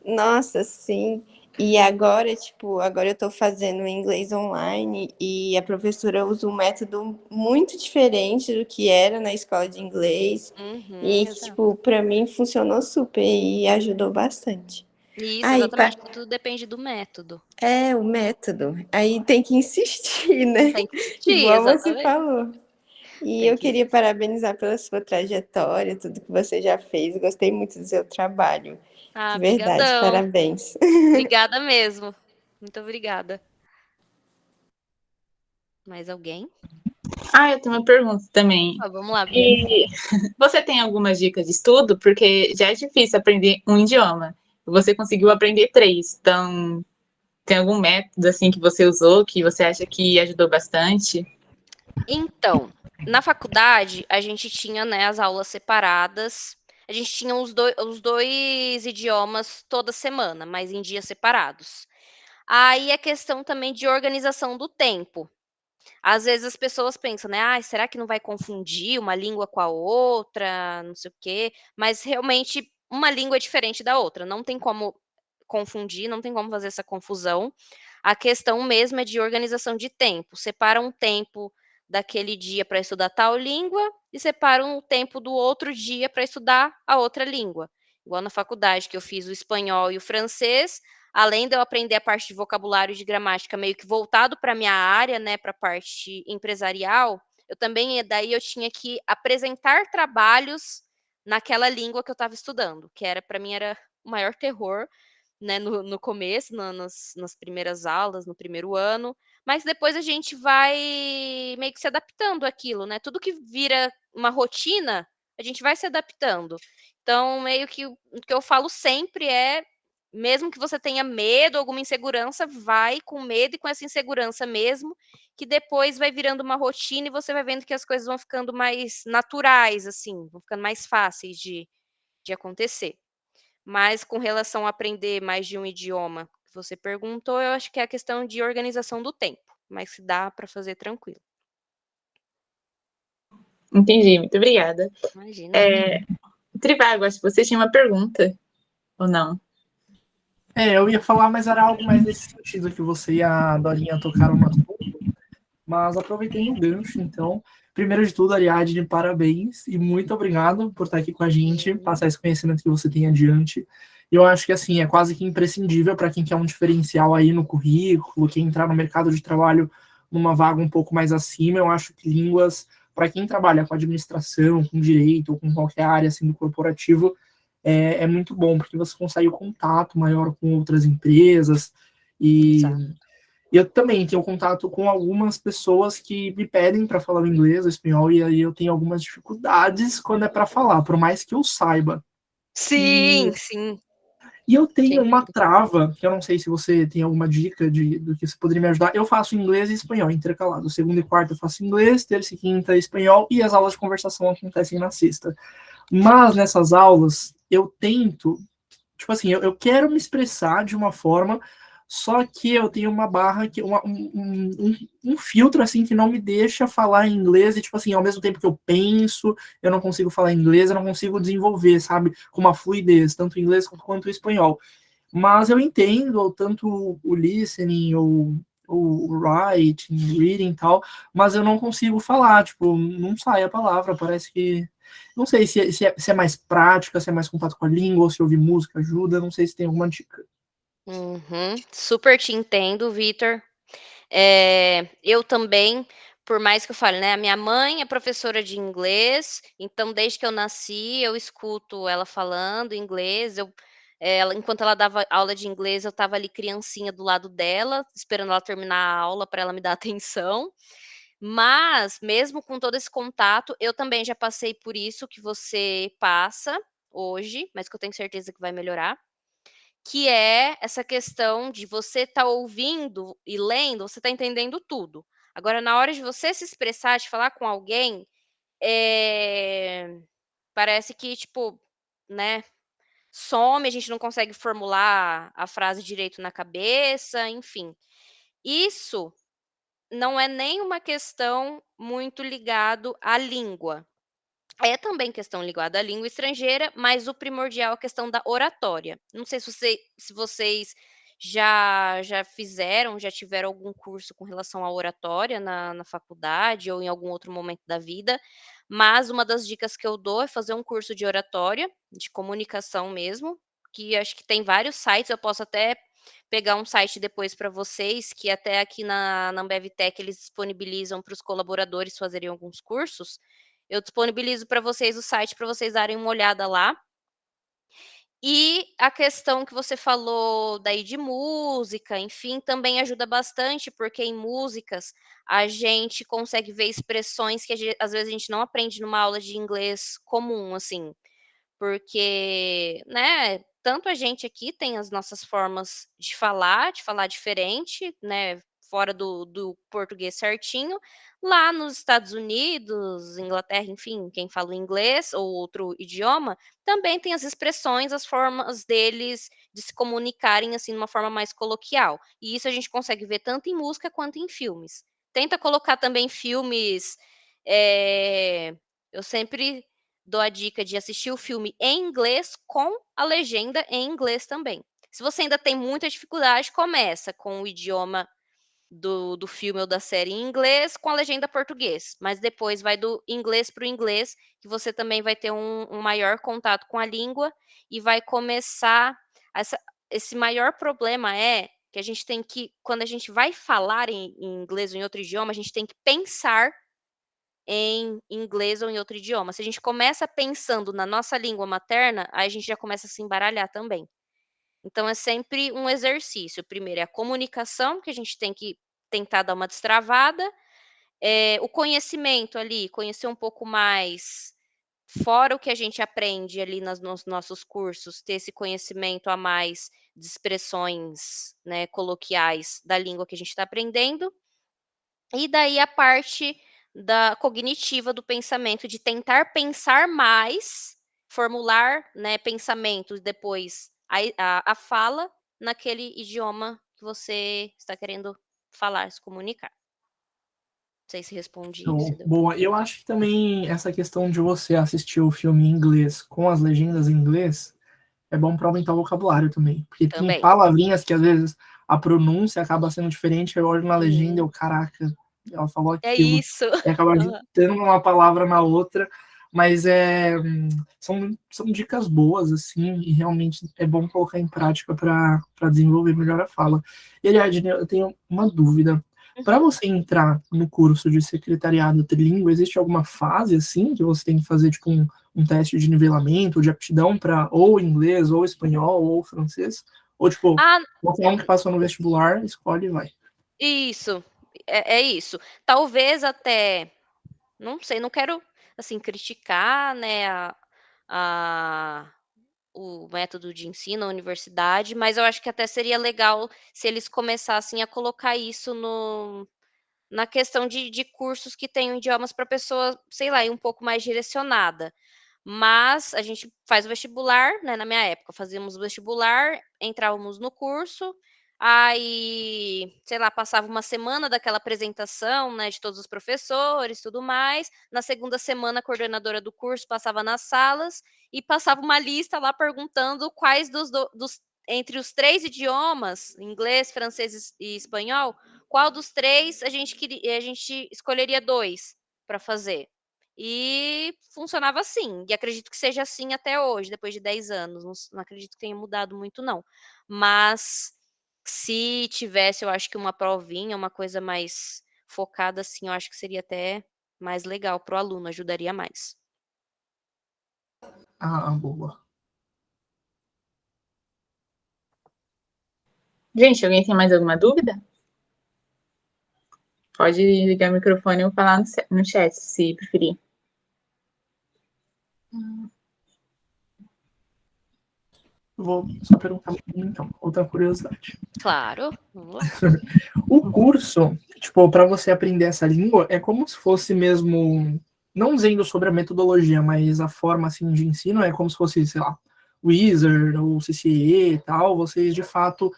Nossa, sim. E agora, tipo, agora eu tô fazendo inglês online e a professora usa um método muito diferente do que era na escola de inglês. E, Exato. tipo, pra mim funcionou super e ajudou bastante. Isso, Aí, exatamente. Tudo depende do método. o método. Aí tem que insistir, né? Tem que insistir, Igual você exatamente. falou. E Tem eu que queria parabenizar pela sua trajetória, tudo que você já fez. Gostei muito do seu trabalho. De verdade, brigadão. parabéns. Obrigada mesmo. Muito obrigada. Mais alguém? Eu tenho uma pergunta também. Vamos lá, Bia. E você tem algumas dicas de estudo? Porque já é difícil aprender um idioma. Você conseguiu aprender 3. Então, tem algum método assim que você usou que você acha que ajudou bastante? Então, na faculdade, a gente tinha, né, as aulas separadas. A gente tinha os dois idiomas toda semana, mas em dias separados. Aí é questão também de organização do tempo. Às vezes as pessoas pensam, né? Será que não vai confundir uma língua com a outra? Não sei o quê. Mas realmente uma língua é diferente da outra. Não tem como confundir, não tem como fazer essa confusão. A questão mesmo é de organização de tempo. Separa um tempo daquele dia para estudar tal língua e separa um tempo do outro dia para estudar a outra língua. Igual na faculdade, que eu fiz o espanhol e o francês, além de eu aprender a parte de vocabulário e de gramática meio que voltado para a minha área, né, para a parte empresarial, daí eu tinha que apresentar trabalhos naquela língua que eu estava estudando, que para mim era o maior terror, né, no começo, nas primeiras aulas, no primeiro ano, mas depois a gente vai meio que se adaptando àquilo, né? Tudo que vira uma rotina, a gente vai se adaptando. Então, meio que o que eu falo sempre é, mesmo que você tenha medo, alguma insegurança, vai com medo e com essa insegurança mesmo, que depois vai virando uma rotina e você vai vendo que as coisas vão ficando mais naturais, assim, vão ficando mais fáceis de acontecer. Mas com relação a aprender mais de um idioma que você perguntou, eu acho que é a questão de organização do tempo, mas se dá para fazer tranquilo. Entendi, muito obrigada. Imagina. Trivago, acho que você tinha uma pergunta, ou não? Eu ia falar, mas era algo mais nesse sentido que você e a Dorinha tocaram no assunto. Mas aproveitando o gancho, então, primeiro de tudo, Ariadne, parabéns e muito obrigado por estar aqui com a gente, passar esse conhecimento que você tem adiante. Eu acho que, assim, é quase que imprescindível para quem quer um diferencial aí no currículo, quem entrar no mercado de trabalho numa vaga um pouco mais acima. Eu acho que línguas, para quem trabalha com administração, com direito ou com qualquer área assim do corporativo, é muito bom, porque você consegue o contato maior com outras empresas e Exato. eu também tenho contato com algumas pessoas que me pedem para falar o inglês, o espanhol, e aí eu tenho algumas dificuldades quando é para falar, por mais que eu saiba. Sim, sim. E eu tenho Sempre. uma trava, que eu não sei se você tem alguma dica do que você poderia me ajudar. Eu faço inglês e espanhol intercalado. Segunda e quarta eu faço inglês, terça e quinta espanhol, e as aulas de conversação acontecem na sexta. Mas nessas aulas, eu tento, tipo assim, eu quero me expressar de uma forma, só que eu tenho uma barra, um filtro, assim, que não me deixa falar inglês, e, tipo assim, ao mesmo tempo que eu penso, eu não consigo falar inglês, eu não consigo desenvolver, sabe, com uma fluidez, tanto o inglês quanto o espanhol. Mas eu entendo, tanto o listening, o writing, reading e tal, mas eu não consigo falar, tipo, não sai a palavra, parece que Não sei se é mais prática, se é mais contato com a língua, ou se ouvir música ajuda, não sei se tem alguma dica. Super te entendo, Vitor. Eu também, por mais que eu fale, né, a minha mãe é professora de inglês, então desde que eu nasci eu escuto ela falando inglês, enquanto ela dava aula de inglês, eu estava ali criancinha do lado dela, esperando ela terminar a aula para ela me dar atenção. Mas, mesmo com todo esse contato, eu também já passei por isso que você passa hoje, mas que eu tenho certeza que vai melhorar, que é essa questão de você estar ouvindo e lendo, você está entendendo tudo. Agora, na hora de você se expressar, de falar com alguém, parece que, tipo, né, some, a gente não consegue formular a frase direito na cabeça, enfim. Isso não é nem uma questão muito ligado à língua. É também questão ligada à língua estrangeira, mas o primordial é a questão da oratória. Não sei se vocês já fizeram, já tiveram algum curso com relação à oratória na faculdade ou em algum outro momento da vida, mas uma das dicas que eu dou é fazer um curso de oratória, de comunicação mesmo, que acho que tem vários sites, eu posso até pegar um site depois para vocês, que até aqui na Ambev Tech eles disponibilizam para os colaboradores fazerem alguns cursos. Eu disponibilizo para vocês o site para vocês darem uma olhada lá. E a questão que você falou daí de música, enfim, também ajuda bastante, porque em músicas a gente consegue ver expressões que às vezes a gente não aprende numa aula de inglês comum, assim. Porque, né, tanto a gente aqui tem as nossas formas de falar diferente, né, fora do português certinho. Lá nos Estados Unidos, Inglaterra, enfim, quem fala o inglês ou outro idioma, também tem as expressões, as formas deles de se comunicarem, assim, de uma forma mais coloquial. E isso a gente consegue ver tanto em música quanto em filmes. Tenta colocar também filmes, eu sempre dou a dica de assistir o filme em inglês com a legenda em inglês também. Se você ainda tem muita dificuldade, começa com o idioma do filme ou da série em inglês com a legenda português, mas depois vai do inglês para o inglês, que você também vai ter um maior contato com a língua e vai começar. Esse maior problema é que a gente tem que, quando a gente vai falar em inglês ou em outro idioma, a gente tem que pensar em inglês ou em outro idioma. Se a gente começa pensando na nossa língua materna, aí a gente já começa a se embaralhar também. Então é sempre um exercício. Primeiro é a comunicação, que a gente tem que tentar dar uma destravada. O conhecimento ali, conhecer um pouco mais, fora o que a gente aprende ali nos nossos cursos, ter esse conhecimento a mais de expressões, né, coloquiais da língua que a gente está aprendendo. E daí a parte da cognitiva do pensamento, de tentar pensar mais, formular, né, pensamentos, depois a fala naquele idioma que você está querendo falar, se comunicar. Não sei se respondi, se Então, deu bom, eu acho que também essa questão de você assistir o filme em inglês com as legendas em inglês é bom para aumentar o vocabulário também. Porque tem também. palavrinhas que às vezes a pronúncia acaba sendo diferente, eu olho na legenda e eu, Uhum. caraca, ela falou É aquilo. isso. E acaba juntando uma palavra na outra, mas são dicas boas, assim, e realmente é bom colocar em prática para desenvolver melhor a fala. E, Ariadne, eu tenho uma dúvida. Para Uhum. você entrar no curso de secretariado trilingüe, existe alguma fase, assim, que você tem que fazer, tipo, um teste de nivelamento, de aptidão para ou inglês, ou espanhol, ou francês? Ou, tipo, Ah, qualquer um que passou no vestibular, escolhe e vai. isso. É isso. Talvez até, não sei, não quero, assim, criticar, né, a o método de ensino, a universidade, mas eu acho que até seria legal se eles começassem a colocar isso na questão de cursos que tenham idiomas para pessoa, sei lá, ir um pouco mais direcionada. Mas a gente faz o vestibular, né, na minha época, fazíamos o vestibular, entrávamos no curso, aí, sei lá, passava uma semana daquela apresentação, né, de todos os professores, tudo mais. Na segunda semana, a coordenadora do curso passava nas salas e passava uma lista lá perguntando quais entre os 3 idiomas, inglês, francês e espanhol, qual dos 3 a gente escolheria 2 para fazer. E funcionava assim, e acredito que seja assim até hoje, depois de 10 anos, não acredito que tenha mudado muito não. Mas, se tivesse, eu acho que uma provinha, uma coisa mais focada, assim, eu acho que seria até mais legal para o aluno, ajudaria mais. Ah, boa. Gente, alguém tem mais alguma dúvida? Pode ligar o microfone ou falar no chat, se preferir. Vou só perguntar então, outra curiosidade. Claro, vamos lá. O curso, tipo, para você aprender essa língua, é como se fosse mesmo, não dizendo sobre a metodologia, mas a forma assim de ensino é como se fosse, sei lá, Wizard ou CCE e tal. Vocês de fato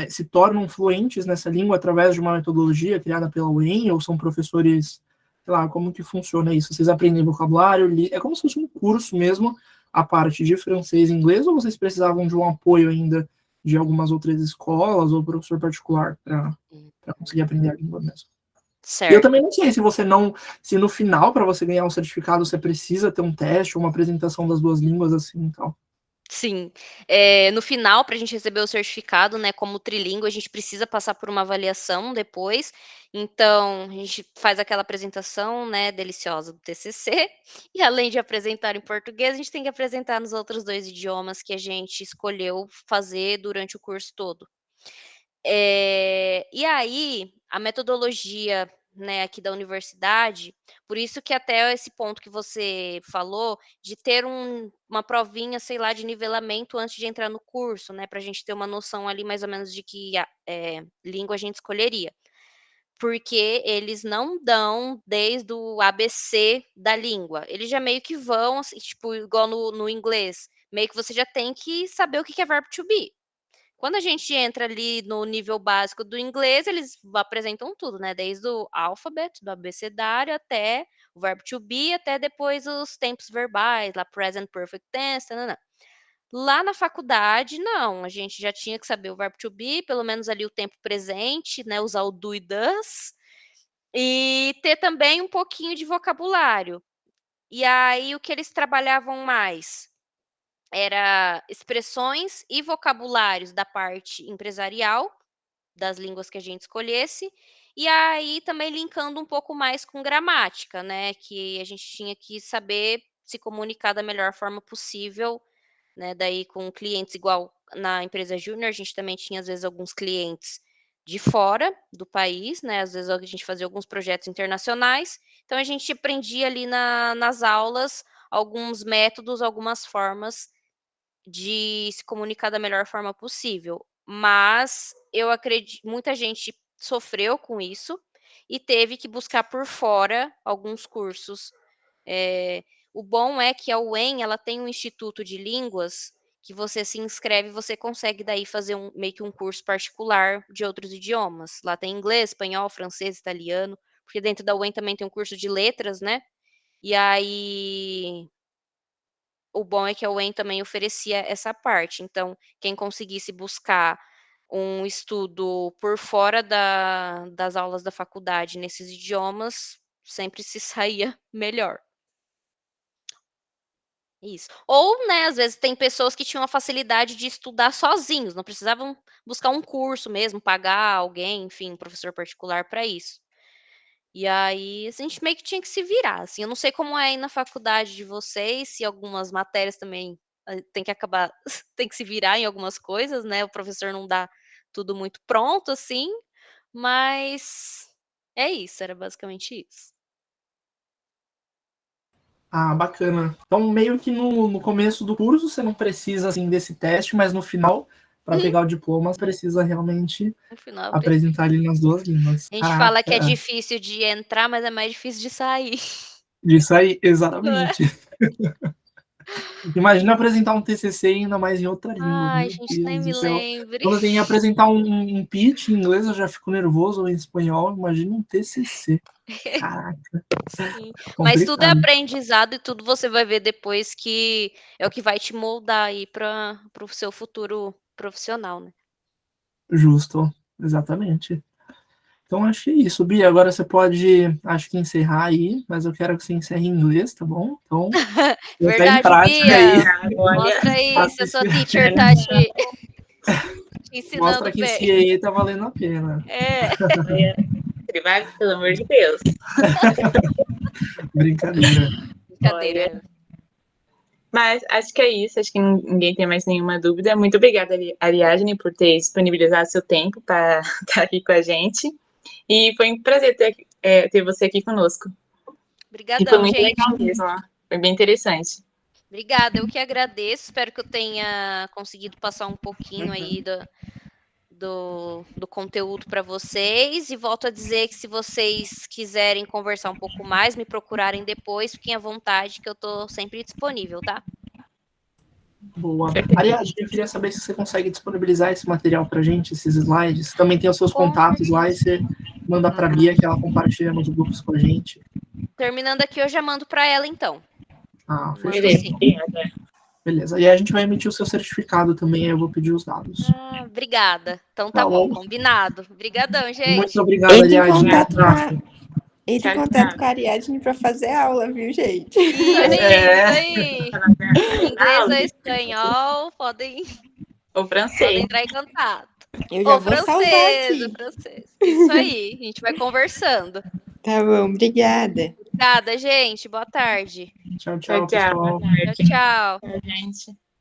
se tornam fluentes nessa língua através de uma metodologia criada pela UEM, ou são professores, sei lá, como que funciona isso? Vocês aprendem vocabulário, é como se fosse um curso mesmo, a parte de francês e inglês, ou vocês precisavam de um apoio ainda de algumas outras escolas ou professor particular para conseguir aprender a língua mesmo? E eu Certo. também não sei se no final, para você ganhar um certificado, você precisa ter um teste ou uma apresentação das duas línguas assim e tal. Sim. No final, para a gente receber o certificado, né, como trilíngue, a gente precisa passar por uma avaliação depois. Então, a gente faz aquela apresentação, né, deliciosa do TCC, e além de apresentar em português, a gente tem que apresentar nos outros 2 idiomas que a gente escolheu fazer durante o curso todo. E aí, a metodologia, né, aqui da universidade, por isso que até esse ponto que você falou, de ter uma provinha, sei lá, de nivelamento antes de entrar no curso, né, para a gente ter uma noção ali mais ou menos de que língua a gente escolheria. Porque eles não dão desde o ABC da língua, eles já meio que vão, assim, tipo, igual no inglês, meio que você já tem que saber o que é verbo to be. Quando a gente entra ali no nível básico do inglês, eles apresentam tudo, né, desde o alfabeto, do abecedário, até o verbo to be, até depois os tempos verbais, lá present perfect tense, tã-nã-nã. Lá na faculdade, não, a gente já tinha que saber o verbo to be, pelo menos ali o tempo presente, né, usar o do e does, e ter também um pouquinho de vocabulário. E aí o que eles trabalhavam mais? Era expressões e vocabulários da parte empresarial, das línguas que a gente escolhesse, e aí também linkando um pouco mais com gramática, né, que a gente tinha que saber se comunicar da melhor forma possível, né, daí com clientes igual na empresa júnior, a gente também tinha às vezes alguns clientes de fora do país, né, às vezes a gente fazia alguns projetos internacionais, então a gente aprendia ali nas aulas alguns métodos, algumas formas de se comunicar da melhor forma possível. Mas eu acredito, muita gente sofreu com isso e teve que buscar por fora alguns cursos. Eh, o bom é que a UEM, ela tem um instituto de línguas que você se inscreve e você consegue daí fazer meio que um curso particular de outros idiomas. Lá tem inglês, espanhol, francês, italiano, porque dentro da UEM também tem um curso de letras, né. E aí o bom é que a UEM também oferecia essa parte, então quem conseguisse buscar um estudo por fora das aulas da faculdade nesses idiomas, sempre se saía melhor. Isso. Ou, né, às vezes tem pessoas que tinham a facilidade de estudar sozinhos, não precisavam buscar um curso mesmo, pagar alguém, enfim, um professor particular para isso. E aí, a gente meio que tinha que se virar, assim, eu não sei como é aí na faculdade de vocês, se algumas matérias também, tem que acabar tem que se virar em algumas coisas, né, o professor não dá tudo muito pronto, assim, mas é isso, era basicamente isso. Ah, bacana. Então, meio que no começo do curso você não precisa assim desse teste, mas no final, para Uhum. pegar o diploma, você precisa realmente No final eu preciso. apresentar ali nas duas línguas. A gente fala que é Caraca, difícil de entrar, mas é mais difícil de sair, disso aí, não é? exatamente. Imagina apresentar um TCC ainda mais em outra língua, Ai, meu gente, nem Deus me do céu. lembre. Quando eu tenho que apresentar um pitch em inglês, eu já fico nervoso, ou em espanhol, imagina um TCC. Caraca, Sim, mas tudo é complicado. aprendizado e tudo você vai ver depois que é o que vai te moldar aí para o seu futuro profissional, né. Justo, exatamente. Então, acho que é isso. Bia, agora você pode, acho que encerrar aí, mas eu quero que você encerre em inglês, tá bom? Então, botar em Verdade, prática aí. Bia. Mostra aí se a sua Assistir. teacher tá te ensinando Mostra que bem. CAA tá valendo a pena. É, Vai, pelo amor de Deus. Brincadeira. brincadeira. Mas acho que é isso, acho que ninguém tem mais nenhuma dúvida. Muito obrigada, Ariadne, por ter disponibilizado seu tempo para estar aqui com a gente. E foi um prazer ter você aqui conosco. E foi Obrigadão, muito gente. legal mesmo, foi bem interessante. Obrigada, eu que agradeço. Espero que eu tenha conseguido passar um pouquinho aí do conteúdo para vocês. E volto a dizer que se vocês quiserem conversar um pouco mais, me procurarem depois, fiquem à vontade, que eu estou sempre disponível, tá? Boa. Ariadne, eu queria saber se você consegue disponibilizar esse material pra gente, esses slides. Também tem os seus contatos lá e você manda pra Bia que ela compartilha nos grupos com a gente. Terminando aqui, eu já mando para ela, então. Ah, Mando fechou. sim. Beleza. E aí a gente vai emitir o seu certificado também, aí eu vou pedir os dados. Ah, obrigada. Então tá Tá bom, bom. combinado. Obrigadão, gente. Muito obrigado, Entre em Ariadne. contato Abraço. Entre em Tchau, contato tchau. com a Ariadne para fazer aula, viu, gente? Isso É. aí. Inglês ou espanhol, podem O francês. entrar em contato. Eu já Ou vou salvar francês, aqui. o francês. Isso aí, a gente vai conversando. Tá bom, obrigada. Obrigada, gente. Boa tarde. Tchau, Tchau, tchau, tchau. pessoal. Boa tarde. Tchau, tchau. Tchau, gente.